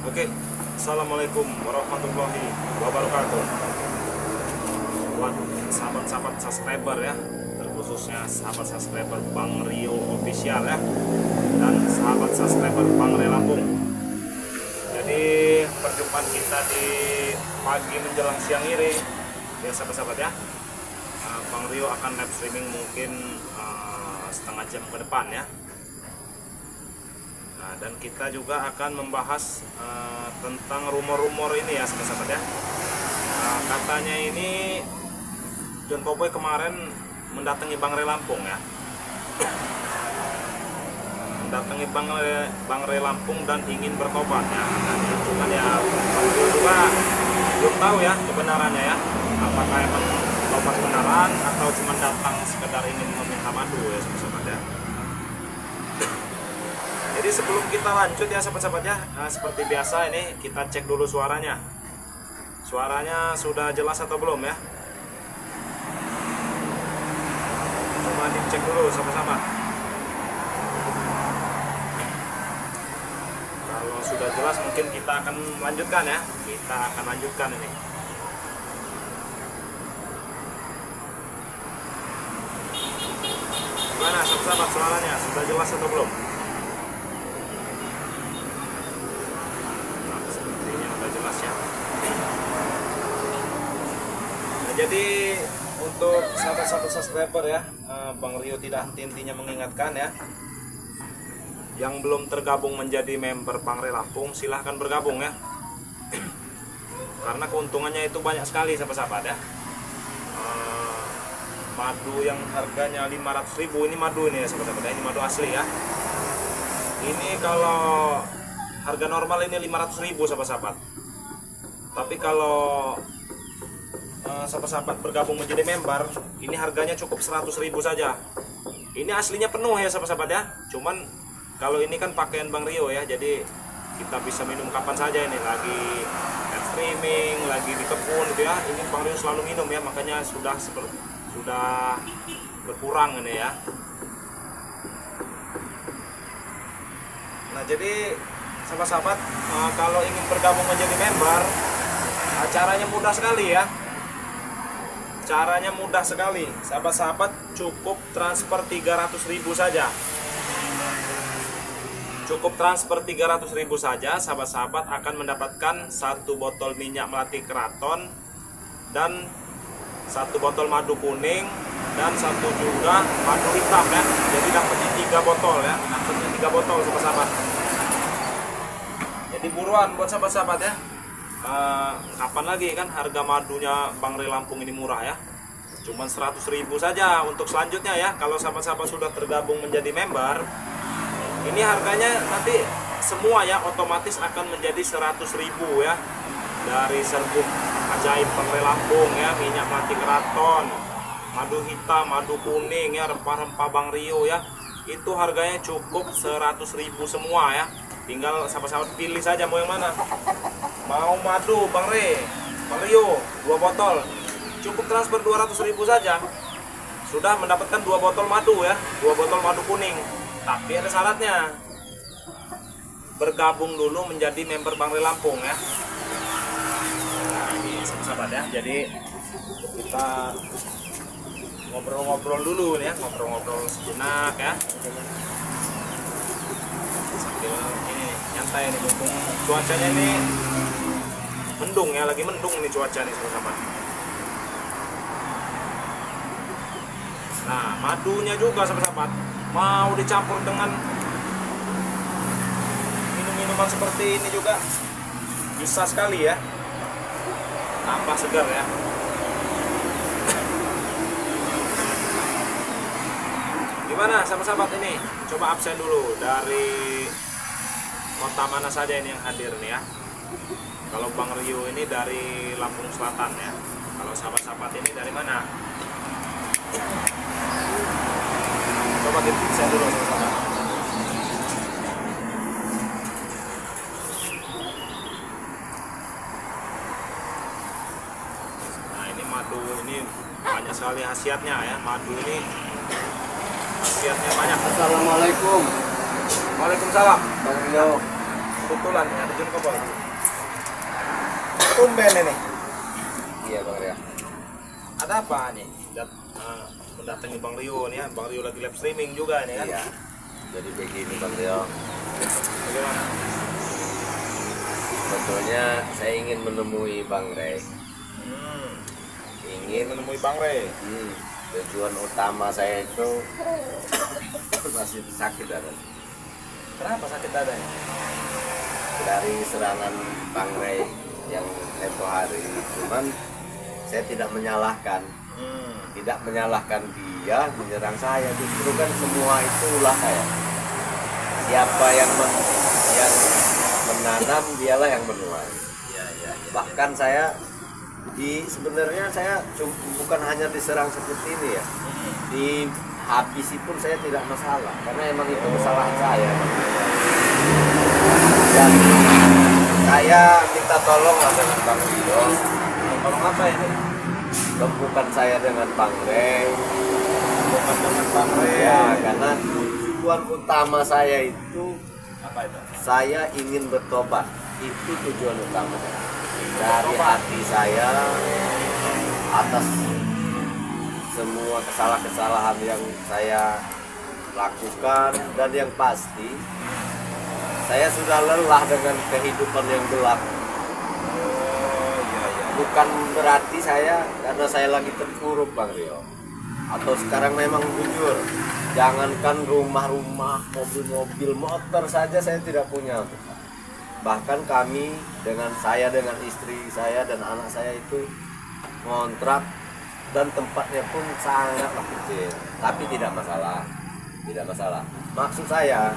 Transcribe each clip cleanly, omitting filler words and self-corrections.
Oke, Assalamualaikum warahmatullahi wabarakatuh. Buat sahabat-sahabat subscriber ya, terkhususnya sahabat subscriber Bang Rio Official ya, dan sahabat subscriber Bang Rio Lampung. Jadi perjumpaan kita di pagi menjelang siang ini ya sahabat-sahabat ya. Bang Rio akan live streaming mungkin setengah jam ke depan ya. Nah, dan kita juga akan membahas tentang rumor-rumor ini ya sahabat-sahabat ya. Katanya ini John Boboiboy kemarin mendatangi Bang Ray Lampung ya. Mendatangi Bang Ray Lampung dan ingin bertobat ya. Cuman ya Bang Rio juga belum tahu ya kebenarannya ya. Apakah emang tobat beneran atau cuma datang sekedar ingin meminta madu ya sahabat-sahabat ya. Jadi sebelum kita lanjut ya sahabat-sahabat ya, seperti biasa ini kita cek dulu suaranya. Suaranya sudah jelas atau belum ya? Coba dicek dulu sama-sama. Kalau sudah jelas mungkin kita akan lanjutkan ya. Kita akan lanjutkan ini. Gimana sahabat-sahabat suaranya? Sudah jelas atau belum? Jadi untuk sahabat-sahabat subscriber ya, Bang Rio tidak henti-hentinya mengingatkan ya, yang belum tergabung menjadi member Bang Ray Lampung silahkan bergabung ya. Karena keuntungannya itu banyak sekali sahabat-sahabat ya. Madu yang harganya 500.000 ini madu ini ya sahabat-sahabat ya, ini madu asli ya. Ini kalau harga normal ini 500.000 sahabat-sahabat. Tapi kalau sahabat-sahabat bergabung menjadi member, ini harganya cukup 100.000 saja. Ini aslinya penuh ya sahabat-sahabat ya. Cuman kalau ini kan pakaian Bang Rio ya, jadi kita bisa minum kapan saja ini, lagi live streaming, lagi di kebun gitu ya. Ini Bang Rio selalu minum ya, makanya sudah berkurang ini ya. Nah jadi sahabat-sahabat, kalau ingin bergabung menjadi member, caranya mudah sekali ya. Caranya mudah sekali, sahabat-sahabat, cukup transfer 300.000 saja. Cukup transfer 300.000 saja, sahabat-sahabat akan mendapatkan 1 botol minyak melati keraton dan 1 botol madu kuning dan 1 juga madu hitam ya. Jadi dapatnya 3 botol ya, dapatnya 3 botol sahabat-sahabat. Jadi buruan buat sahabat-sahabat ya. Kapan lagi kan harga madunya Bang Ray Lampung ini murah ya, cuman 100.000 saja untuk selanjutnya ya. Kalau sahabat-sahabat sudah tergabung menjadi member, ini harganya nanti semua ya otomatis akan menjadi 100.000 ya. Dari serbuk ajaib Bang Ray Lampung ya, minyak melati keraton, madu hitam, madu kuning ya, rempah-rempah Bang Rio ya, itu harganya cukup 100.000 semua ya. Tinggal sahabat-sahabat pilih saja mau yang mana. Mau madu Bang Rio 2 botol, cukup transfer 200.000 saja, sudah mendapatkan 2 botol madu ya, 2 botol madu kuning. Tapi ada syaratnya, bergabung dulu menjadi member Bang Ray Lampung ya. Nah ini sahabat ya, jadi kita ngobrol-ngobrol dulu nih ya, ngobrol-ngobrol sejenak ya, sambil ini nyantai nih, mumpung cuacanya ini mendung ya, lagi mendung nih cuaca nih sahabat. Nah madunya juga sahabat mau dicampur dengan minum-minuman seperti ini juga bisa sekali ya, tambah segar ya. Gimana sahabat-sahabat ini, coba absen dulu dari kota mana saja ini yang hadir nih ya. Kalau Bang Rio ini dari Lampung Selatan ya. Kalau sahabat-sahabat ini dari mana? Coba kita bisa dulu sahabat. Nah ini madu ini banyak sekali khasiatnya ya. Madu ini khasiatnya banyak. Assalamualaikum. Waalaikumsalam. Bang Rio. kebetulan nih ada John Koboy. Tumben ini. Iya Bang Rio. Ada apa nih? Mendatangi Bang Rio nih ya. Bang Rio lagi live streaming juga nih kan. Iya. Jadi begini Bang Rio. Bagaimana? Sebetulnya saya ingin menemui Bang Rey. Ingin menemui Bang Rey. Tujuan utama saya itu masih sakit ada. Kenapa sakit dadanya? Dari serangan Bang Rey yang tempo hari. Cuman saya tidak menyalahkan. Tidak menyalahkan dia menyerang saya. Justru kan semua itu ulah saya. Siapa yang menanam dialah yang menuai. Bahkan saya sebenarnya saya bukan hanya diserang seperti ini ya, dihabisi pun saya tidak masalah karena emang itu kesalahan saya. Dan saya minta tolong lah dengan Bang Rio. Tolong apa ini? Bukan saya dengan Bang Rey. Bukan dengan Bang Rey. Ya, karena tujuan utama saya itu Apa itu? saya ingin bertobat. Itu tujuan utama saya. Dari hati saya atas semua kesalahan-kesalahan yang saya lakukan, dan yang pasti saya sudah lelah dengan kehidupan yang gelap. Bukan berarti saya karena saya lagi terpuruk Bang Rio, atau sekarang memang jujur, jangankan rumah-rumah, mobil-mobil, motor saja saya tidak punya. Bahkan kami dengan istri saya dan anak saya itu ngontrak, dan tempatnya pun sangatlah kecil, tapi tidak masalah. Maksud saya,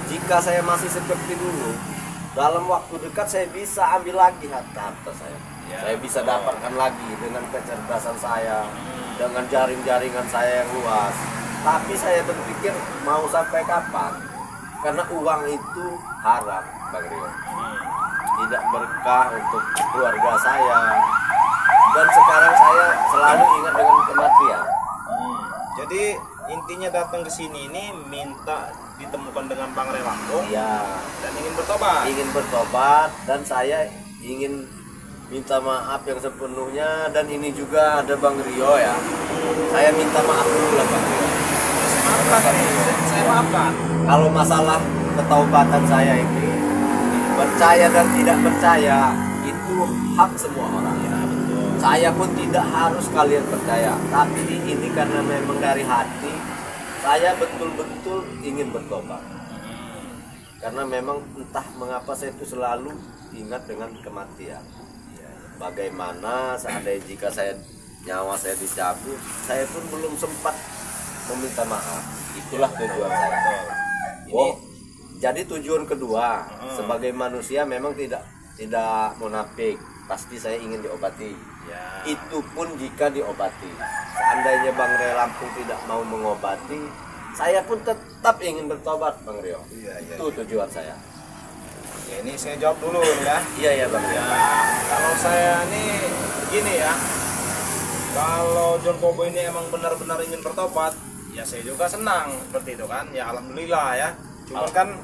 jika saya masih seperti dulu, dalam waktu dekat saya bisa ambil lagi harta saya. Saya bisa dapatkan lagi dengan kecerdasan saya, dengan jaring-jaringan saya yang luas. Tapi saya berpikir mau sampai kapan? Karena uang itu haram, Bang Rio. Tidak berkah untuk keluarga saya. Dan sekarang saya selalu ingat dengan kematian. Jadi intinya datang ke sini ini minta ditemukan dengan Bang Rey Lampung. Iya. Dan ingin bertobat. Ingin bertobat, dan saya ingin minta maaf yang sepenuhnya. Dan ini juga ada Bang Rio ya. Saya minta maaf dulu lah Bang Rio. Maafkan nih, saya maafkan. Kalau masalah ketaubatan saya ini, percaya dan tidak percaya itu hak semua orang. Ya, betul. Saya pun tidak harus kalian percaya, tapi ini karena memang dari hati saya betul-betul ingin bertobat. Karena memang entah mengapa saya itu selalu ingat dengan kematian. Bagaimana seandainya jika nyawa saya dicabut, saya pun belum sempat meminta maaf. Itulah tujuan saya. Jadi tujuan kedua, sebagai manusia memang tidak munafik. Pasti saya ingin diobati. Itu pun jika diobati. Seandainya Bang Rey Lampung tidak mau mengobati, saya pun tetap ingin bertobat Bang Rio. Itu tujuan saya. Ya, ini saya jawab dulu ya. Iya Bang Rio. Kalau saya ini begini ya. Kalau John Koboy ini emang benar-benar ingin bertobat, ya saya juga senang seperti itu kan. Ya alhamdulillah ya. Cuma kan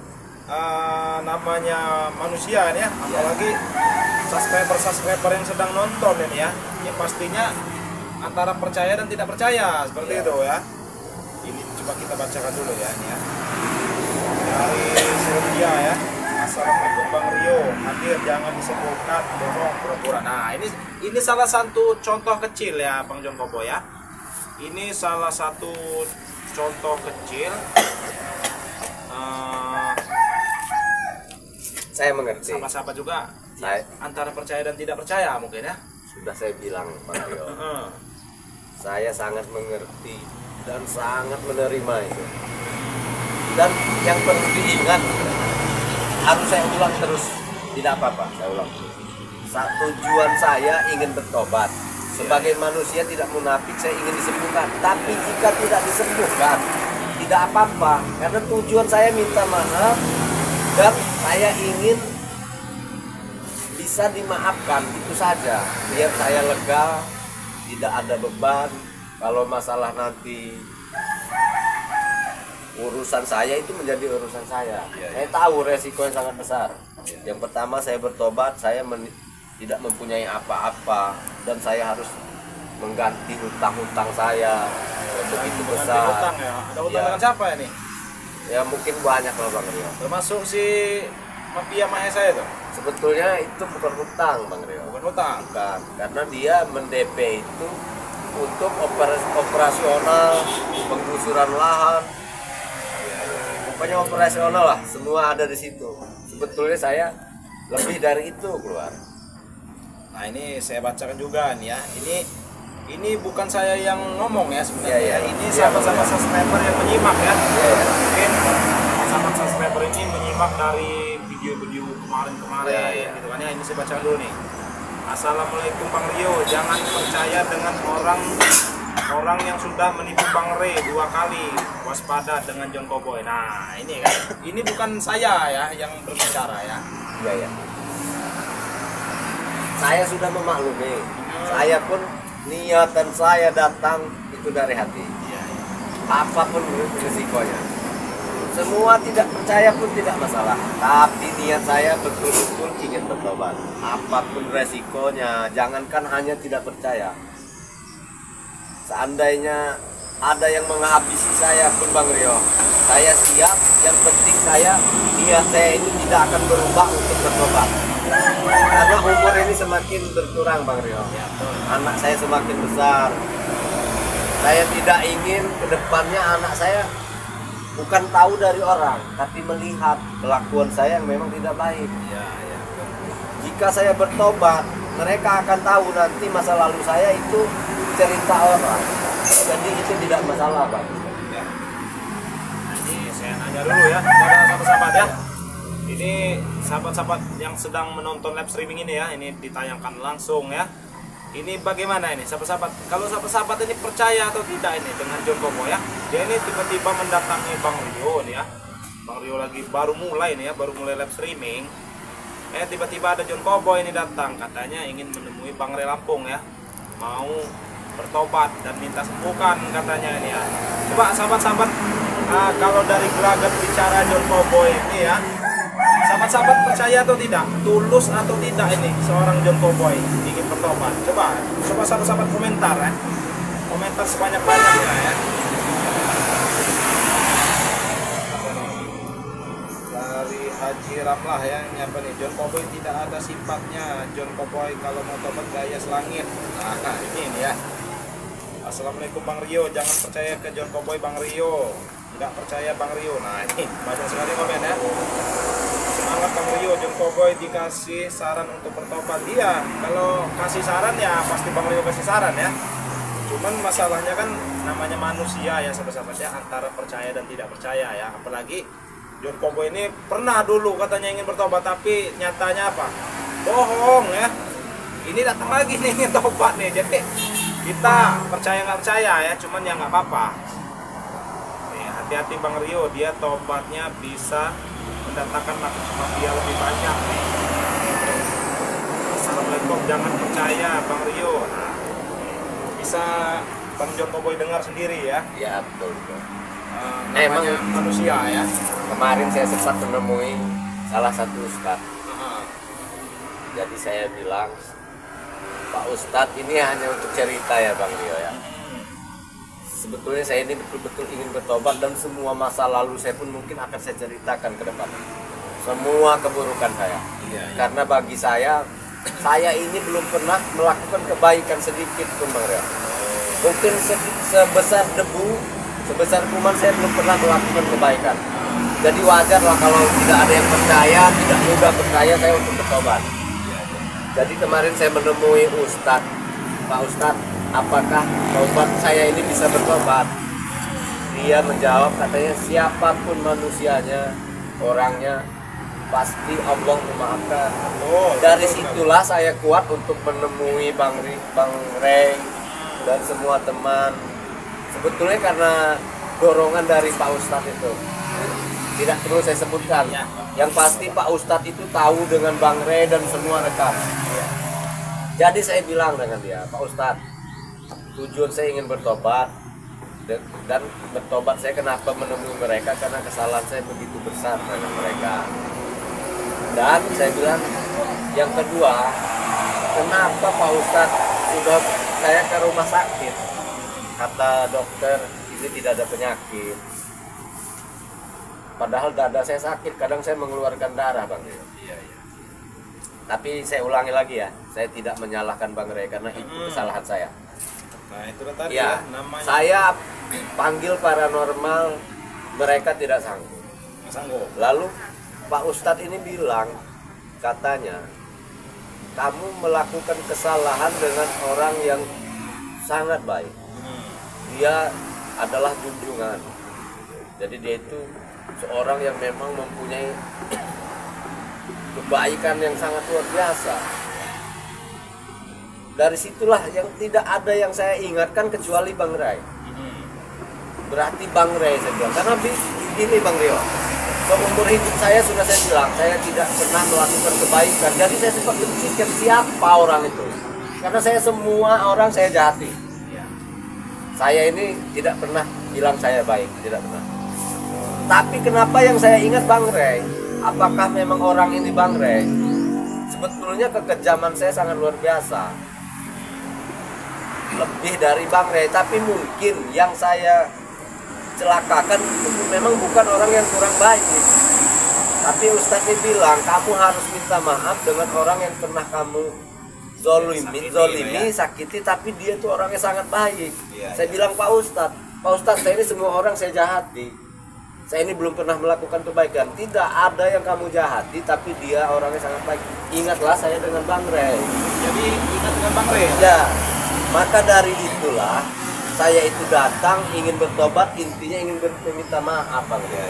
namanya manusia ini ya, apalagi subscriber yang sedang nonton ini ya. Ya pastinya antara percaya dan tidak percaya seperti itu ya. Ini coba kita bacakan dulu ya ini ya. Dari Sylvia ya. Assalamualaikum Bang Rio, hadir jangan disebutkan bohong pura-pura. Nah ini salah satu contoh kecil ya Bang John Koboy ya. Ini salah satu contoh kecil. Saya mengerti. Sama-sama juga antara percaya dan tidak percaya mungkin ya. Sudah saya bilang Bang Rio. Saya sangat mengerti dan sangat menerima itu. Dan yang perlu diingat, harus saya ulang terus, tidak apa-apa, saya ulang terus. Tujuan saya ingin bertobat. Sebagai manusia tidak munafik, saya ingin disembuhkan. Tapi jika tidak disembuhkan, tidak apa-apa. Karena tujuan saya minta maaf, dan saya ingin bisa dimaafkan, itu saja. Biar saya lega, tidak ada beban. Kalau masalah nanti urusan saya itu menjadi urusan saya. Iya, Saya tahu resiko yang sangat besar. Yang pertama saya bertobat, saya tidak mempunyai apa-apa dan saya harus mengganti hutang-hutang saya yang begitu besar. Hutang ya. Ada hutang Ya. dengan siapa ini? Ya mungkin banyak loh Bang Rio. Termasuk si mafia Mahesa itu. Sebetulnya itu bukan hutang Bang Rio. Bukan hutang. Bukan, karena dia men-DP itu untuk operasional penggusuran lahan. Pokoknya operasional lah, semua ada di situ. Sebetulnya saya lebih dari itu keluar. Nah ini saya bacakan juga nih ya. Ini bukan saya yang ngomong ya sebenarnya. Iya. Ini Iya, sahabat-sahabat subscriber yang menyimak ya. Iya. Mungkin sahabat subscriber ini menyimak dari video-video kemarin-kemarin Iya, iya. gitu kan ya. Ini saya baca dulu nih. Assalamualaikum Bang Rio, jangan percaya dengan orang yang sudah menipu Bang Re 2 kali. Waspada dengan John Cowboy. Nah ini kan, ini bukan saya ya yang berbicara ya. Iya. Saya sudah memaklumi. Saya pun niatan saya datang itu dari hati. Iya. Apapun risikonya. Semua tidak percaya pun tidak masalah. Tapi niat saya betul-betul ingin bertobat. Apapun resikonya, jangankan hanya tidak percaya. Seandainya ada yang menghabisi saya pun Bang Rio, saya siap. Yang penting niat saya ini tidak akan berubah untuk bertobat. Karena umur ini semakin berkurang Bang Rio. Anak saya semakin besar. Saya tidak ingin kedepannya anak saya bukan tahu dari orang, tapi melihat kelakuan saya yang memang tidak baik. Iya. Jika saya bertobat, mereka akan tahu nanti masa lalu saya itu cerita orang. Jadi itu tidak masalah Bang. Ya. Nah, ini saya nanya dulu ya kepada sahabat-sahabat ya. Ini sahabat-sahabat yang sedang menonton live streaming ini ya, ini ditayangkan langsung ya. Ini bagaimana ini sahabat-sahabat? Kalau sahabat-sahabat ini percaya atau tidak ini dengan John Cowboy ya? Dia ini tiba-tiba mendatangi Bang Rio nih ya. Bang Rio lagi baru mulai nih ya, baru mulai live streaming. Tiba-tiba ada John Cowboy ini datang, katanya ingin menemui Bang Re Lampung ya. Mau bertobat dan minta sembuhkan katanya ini ya. Coba sahabat-sahabat, kalau dari gelagat bicara John Cowboy ini ya, sahabat-sahabat percaya atau tidak, tulus atau tidak ini seorang John Cowboy ingin bertobat? Coba sahabat-sahabat komentar ya, komentar sebanyak-banyaknya ya. Dari Haji Ramlah ya, ini apa nih, John Cowboy tidak ada sifatnya. John Cowboy kalau mau tobat gaya selangit. Nah ini ya. Assalamualaikum Bang Rio, jangan percaya ke John Cowboy Bang Rio. Tidak percaya Bang Rio. Nah ini banyak sekali komen ya. Semangat Bang Rio, John Cowboy dikasih saran untuk bertobat. Iya, kalau kasih saran ya pasti Bang Rio kasih saran ya. Cuman masalahnya kan namanya manusia ya sahabat-sahabat ya, antara percaya dan tidak percaya ya. Apalagi John Cowboy ini pernah dulu katanya ingin bertobat, tapi nyatanya apa? Bohong ya. Ini datang lagi nih ingin tobat nih. Jadi kita percaya nggak percaya ya, cuman ya nggak apa-apa. Hati-hati Bang Rio, dia tobatnya bisa mendatangkan mafia lebih banyak nih. Assalamualaikum, jangan percaya Bang Rio. Nah, bisa Bang John Cowboy dengar sendiri ya. Ya betul. Namanya manusia ya. Kemarin saya sempat menemui salah satu ustadz. Jadi saya bilang, Pak Ustadz ini hanya untuk cerita ya Bang Rio ya. Sebetulnya saya ini betul-betul ingin bertobat dan semua masa lalu saya pun mungkin akan saya ceritakan ke depan. Semua keburukan saya. Iya. Karena bagi saya ini belum pernah melakukan kebaikan sedikit pun Bang Rio. Mungkin sebesar debu, sebesar kuman saya belum pernah melakukan kebaikan. Jadi wajar lah kalau tidak ada yang percaya, tidak mudah percaya saya untuk bertobat. Jadi kemarin saya menemui Ustadz, Pak Ustadz, apakah tobat saya ini bisa bertobat? Dia menjawab, katanya siapapun manusianya, orangnya, pasti Allah memaafkan. Dari situlah saya kuat untuk menemui Bang Reng dan semua teman. Sebetulnya karena dorongan dari Pak Ustadz itu. Tidak perlu saya sebutkan. Yang pasti Pak Ustadz itu tahu dengan Bang Re dan semua rekan. Jadi saya bilang dengan dia, Pak Ustadz, tujuan saya ingin bertobat. Dan bertobat saya kenapa menemui mereka, karena kesalahan saya begitu besar dengan mereka. Dan saya bilang yang kedua, kenapa Pak Ustadz sudah saya ke rumah sakit, kata dokter ini tidak ada penyakit, padahal dada saya sakit, kadang saya mengeluarkan darah Bang Rio. Iya, iya. Tapi saya ulangi lagi ya, saya tidak menyalahkan Bang Ray karena itu kesalahan saya. Nah itu tadi Ya, namanya. saya panggil paranormal, mereka tidak sanggup. Nggak sanggup. Lalu Pak Ustadz ini bilang, katanya kamu melakukan kesalahan dengan orang yang sangat baik. Dia adalah junjungan. Jadi dia itu seorang yang memang mempunyai kebaikan yang sangat luar biasa. Dari situlah yang tidak ada yang saya ingatkan kecuali Bang Ray. Berarti Bang Ray saya bilang. Karena ini Bang Rio, seumur hidup saya sudah saya bilang, saya tidak pernah melakukan kebaikan. Jadi saya sempat berpikir siapa orang itu. Karena saya semua orang saya jahati. Saya ini tidak pernah bilang saya baik, tidak pernah. Tapi kenapa yang saya ingat Bang Ray? Apakah memang orang ini Bang Ray? Sebetulnya kekejaman saya sangat luar biasa, lebih dari Bang Ray. Tapi mungkin yang saya celakakan itu memang bukan orang yang kurang baik. Tapi Ustadz ini bilang kamu harus minta maaf dengan orang yang pernah kamu zolimi, sakiti, tapi dia tuh orangnya sangat baik. Saya bilang Pak Ustadz, saya ini semua orang saya jahati. Saya ini belum pernah melakukan kebaikan. Tidak ada yang kamu jahati, tapi dia orangnya sangat baik. Ingatlah saya dengan Bang Ray. Jadi ingat dengan Bang Ray. Ya, maka dari itulah saya itu datang ingin bertobat, intinya ingin meminta maaf Bang Ray.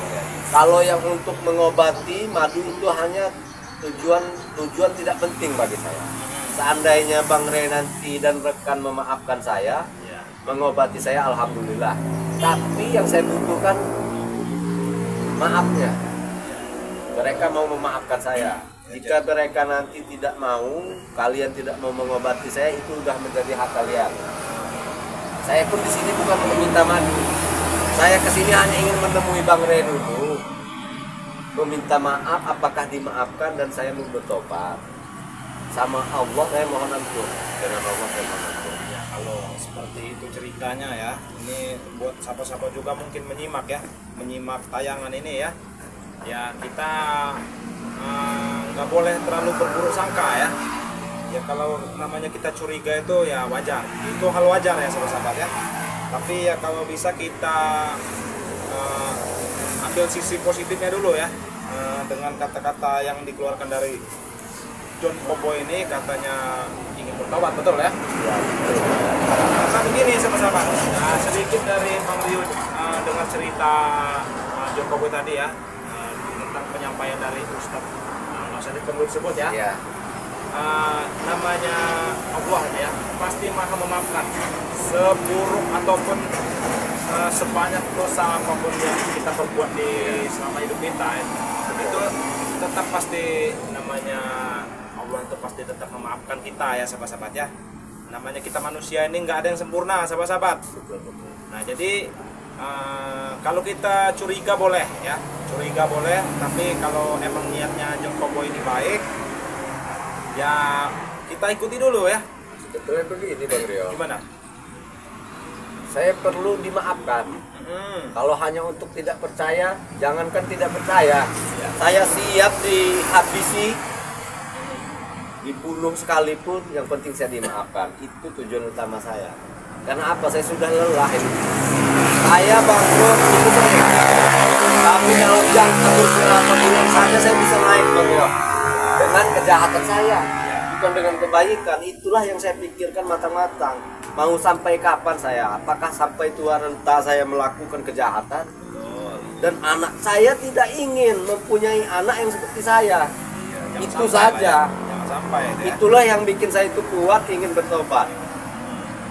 Kalau yang untuk mengobati madu itu hanya tujuan tidak penting bagi saya. Seandainya Bang Ray nanti dan rekan memaafkan saya, mengobati saya, alhamdulillah. Tapi yang saya butuhkan maafnya. Mereka mau memaafkan saya. Jika mereka nanti tidak mau, kalian tidak mau mengobati saya, itu sudah menjadi hak kalian. Saya pun di sini bukan meminta madu. Saya kesini hanya ingin menemui Bang Ray dulu, meminta maaf, apakah dimaafkan, dan saya mau bertobat. Sama Allah saya mohon ampun. Dengan Allah saya mohon ampun. Ya, kalau seperti itu ceritanya ya, ini buat siapa-siapa juga mungkin menyimak tayangan ini ya. Ya kita nggak boleh terlalu berburuk sangka ya. Ya kalau namanya kita curiga itu ya wajar, itu hal wajar ya sahabat-sahabat ya. Tapi ya kalau bisa kita ambil sisi positifnya dulu ya, dengan kata-kata yang dikeluarkan dari John Kobo ini, katanya ingin bertobat, betul ya? Karena begini sahabat-sahabat, nah, sedikit dari Bang Rio dengan cerita John Kobo tadi ya, tentang penyampaian dari Ustadz Mas Adi perlu disebut ya. Ya. Namanya Allah ya, pasti maha memaafkan seburuk ataupun sebanyak dosa apapun yang kita perbuat di selama hidup kita ya. Itu tetap pasti namanya Allah itu pasti tetap memaafkan kita ya sahabat-sahabat ya. Namanya kita manusia ini nggak ada yang sempurna sahabat-sahabat. Nah jadi kalau kita curiga boleh ya, curiga boleh, tapi kalau emang niatnya John Kobo ini baik, ya kita ikuti dulu ya. Sebetulnya begini Bang Rio. Gimana? Saya perlu dimaafkan. Kalau hanya untuk tidak percaya, jangankan tidak percaya, saya siap dihabisi, dibunuh sekalipun, yang penting saya dimaafkan. Itu tujuan utama saya. Karena apa? Saya sudah lelah ini. Saya bangkrut itu sering. Tapi kalau jangka beberapa bulan saja saya bisa naik Bang Rio. Dengan kejahatan saya, bukan dengan kebaikan. Itulah yang saya pikirkan matang-matang. Mau sampai kapan saya? Apakah sampai tua renta saya melakukan kejahatan? Dan anak saya tidak ingin mempunyai anak yang seperti saya. Itu saja. Jangan sampai ya. Itulah yang bikin saya itu kuat ingin bertobat.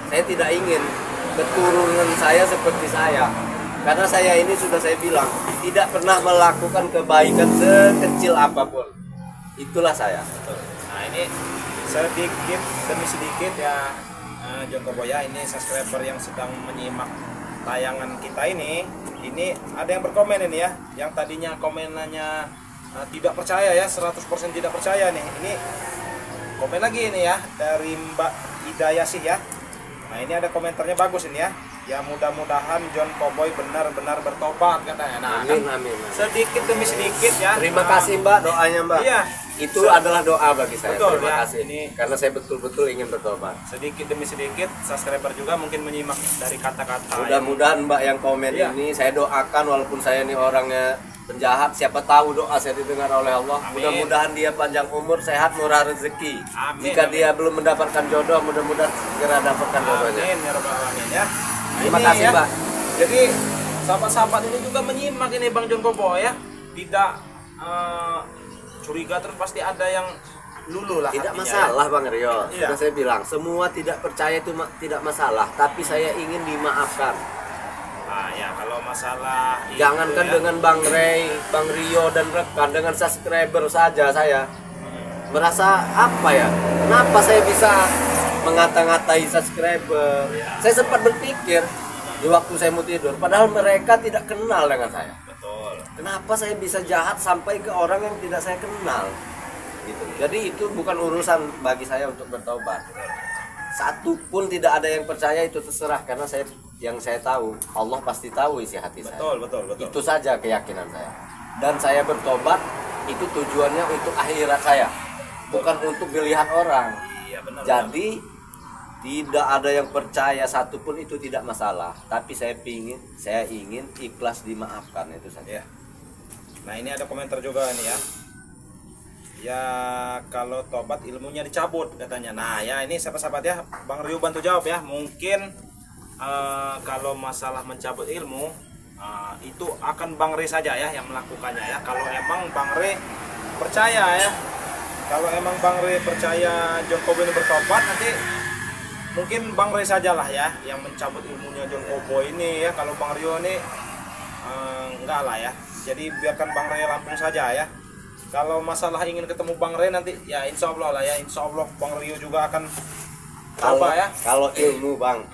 Saya tidak ingin keturunan saya seperti saya. Karena saya ini sudah saya bilang tidak pernah melakukan kebaikan sekecil apapun. Itulah saya. Nah ini sedikit demi sedikit ya, John Kobo ya, ini subscriber yang sedang menyimak tayangan kita ini ada yang berkomen ini ya, yang tadinya komenannya tidak percaya ya, 100% tidak percaya nih. Ini komen lagi ini ya dari Mbak Idayasih ya. Nah ini ada komentarnya bagus ini ya. Ya mudah-mudahan John Cowboy benar-benar bertobat katanya. Nah, amin, amin. Sedikit demi sedikit ya. Terima kasih Mbak doanya Mbak. Iya. Itu adalah doa bagi saya. Betul, terima ya. kasih. Ini karena saya betul-betul ingin bertobat. Sedikit demi sedikit subscriber juga mungkin menyimak dari kata-kata. Mudah-mudahan Mbak yang komen iya. ini saya doakan, walaupun saya ini orangnya penjahat, siapa tahu doa saya didengar oleh Allah. Mudah-mudahan dia panjang umur, sehat, murah rezeki. Amin, Jika amin. dia belum mendapatkan jodoh, mudah-mudahan segera dapatkan jodohnya. Amin ya rabbal alamin ya. Terima Ini kasih ya. Mbak. Jadi sahabat-sahabat ini juga menyimak ini Bang John Cowboy ya. Tidak curiga, terus pasti ada yang luluh lah. Tidak hatinya, masalah Bang Rio. Iya. Sudah saya bilang, semua tidak percaya itu tidak masalah, tapi saya ingin dimaafkan. Nah ya kalau masalah Jangankan itu ya, dengan Bang Ray, Bang Rio dan rekan, dengan subscriber saja saya merasa apa ya? Kenapa saya bisa mengata-ngatai subscriber? Saya sempat berpikir di waktu saya mau tidur, padahal mereka tidak kenal dengan saya. betul. Kenapa saya bisa jahat sampai ke orang yang tidak saya kenal? Gitu. Jadi itu bukan urusan bagi saya untuk bertobat. Satu pun tidak ada yang percaya, itu terserah, karena yang saya tahu Allah pasti tahu isi hati saya. Betul. Itu saja keyakinan saya. Dan saya bertobat itu tujuannya untuk akhirat saya, bukan untuk dilihat orang. Iya benar. Jadi tidak ada yang percaya satupun, itu tidak masalah. Tapi saya ingin ikhlas dimaafkan, itu saja. Ya. Nah ini ada komentar juga nih ya. Ya kalau tobat ilmunya dicabut katanya. Nah ya ini sahabat-sahabat ya, Bang Rio bantu jawab ya. Mungkin kalau masalah mencabut ilmu itu akan Bang Ray saja ya yang melakukannya ya. Kalau emang Bang Ray percaya ya, kalau emang Bang Ray percaya John Cowboy ini bertobat, nanti mungkin Bang Ray sajalah ya yang mencabut ilmunya John Cowboy ini ya. Kalau Bang Rio ini enggak lah ya. Jadi biarkan Bang Ray Lampung saja ya. Kalau masalah ingin ketemu Bang Ray nanti ya insya Allah lah ya, insya Allah Bang Rio juga akan coba ya. Kalau ilmu Bang,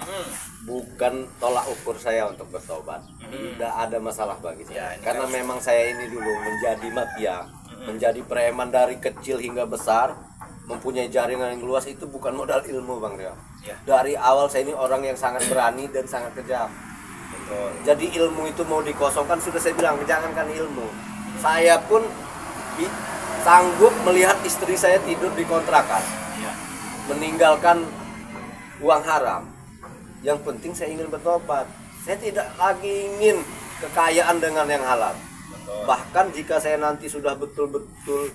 bukan tolak ukur saya untuk bertobat. Tidak ada masalah bagi saya. Ya, Karena memang saya ini dulu menjadi mafia, menjadi preman dari kecil hingga besar, mempunyai jaringan yang luas, itu bukan modal ilmu Bang Rio. Ya. Dari awal saya ini orang yang sangat berani dan sangat kejam. Betul. Jadi ilmu itu mau dikosongkan, sudah saya bilang, jangankan ilmu. Saya pun sanggup melihat istri saya tidur di kontrakan, Ya. meninggalkan uang haram. Yang penting saya ingin bertobat. Saya tidak lagi ingin kekayaan dengan yang halal. Betul. Bahkan jika saya nanti sudah betul-betul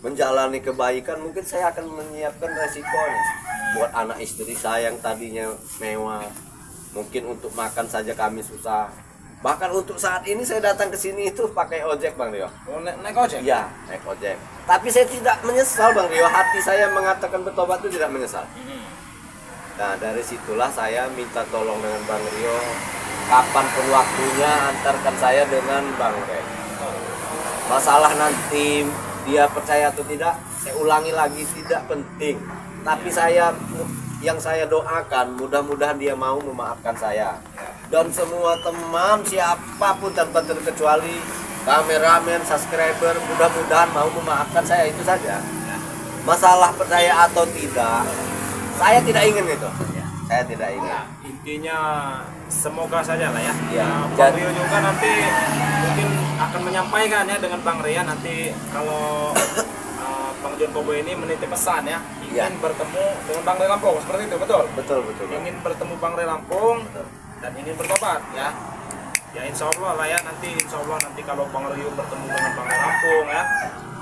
menjalani kebaikan, mungkin saya akan menyiapkan resikonya buat anak istri saya yang tadinya mewah. Mungkin untuk makan saja kami susah. Bahkan untuk saat ini saya datang ke sini itu pakai ojek Bang Rio. Oh, naik ojek? Iya, naik ojek. Tapi saya tidak menyesal Bang Rio. Hati saya mengatakan bertobat itu tidak menyesal. Nah dari situlah saya minta tolong dengan Bang Rio. Kapanpun waktunya antarkan saya dengan Bang Ray. Masalah nanti dia percaya atau tidak, saya ulangi lagi, tidak penting. Tapi yang saya doakan, mudah-mudahan dia mau memaafkan saya. Dan semua teman siapapun tanpa terkecuali, kameramen, subscriber, mudah-mudahan mau memaafkan saya, itu saja. Masalah percaya atau tidak, saya tidak ingin itu. Saya tidak ingin. Ya, intinya semoga saja lah ya. Ya, Bang Rio juga nanti mungkin akan menyampaikan ya dengan Bang Ria nanti kalau Bang John Cowboy ini menitip pesan ya, ingin bertemu dengan Bang Ray Lampung, seperti itu, betul? Betul. Ingin bertemu Bang Ray Lampung dan ingin bertobat ya. Ya insya Allah lah ya, nanti insya Allah nanti kalau Bang Rio bertemu dengan Bang Ray Lampung ya,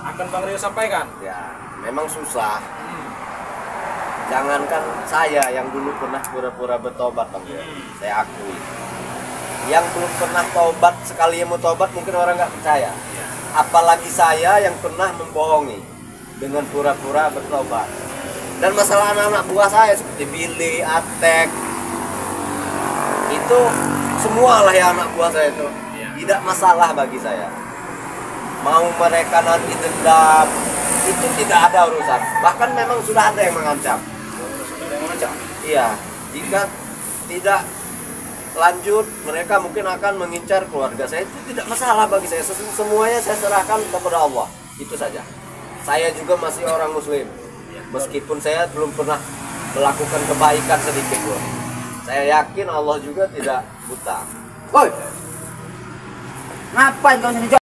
akan Bang Rio sampaikan. Ya, memang susah. Jangankan saya yang dulu pernah pura-pura bertobat Bang Rio, saya akui. Yang belum pernah tobat, sekali yang mau tobat mungkin orang nggak percaya. Apalagi saya yang pernah membohongi dengan pura-pura bertobat. Dan masalah anak-anak buah saya seperti Billy, Atek, itu semua lah ya anak buah saya itu. Tidak masalah bagi saya. Mau mereka nanti dendam, itu tidak ada urusan. Bahkan memang sudah ada yang mengancam. Iya, jika tidak lanjut, mereka mungkin akan mengincar keluarga saya, itu tidak masalah bagi saya. Semuanya saya serahkan kepada Allah, itu saja. Saya juga masih orang muslim, meskipun saya belum pernah melakukan kebaikan sedikit pun. Saya yakin Allah juga tidak buta. Woi, ngapain kau sini?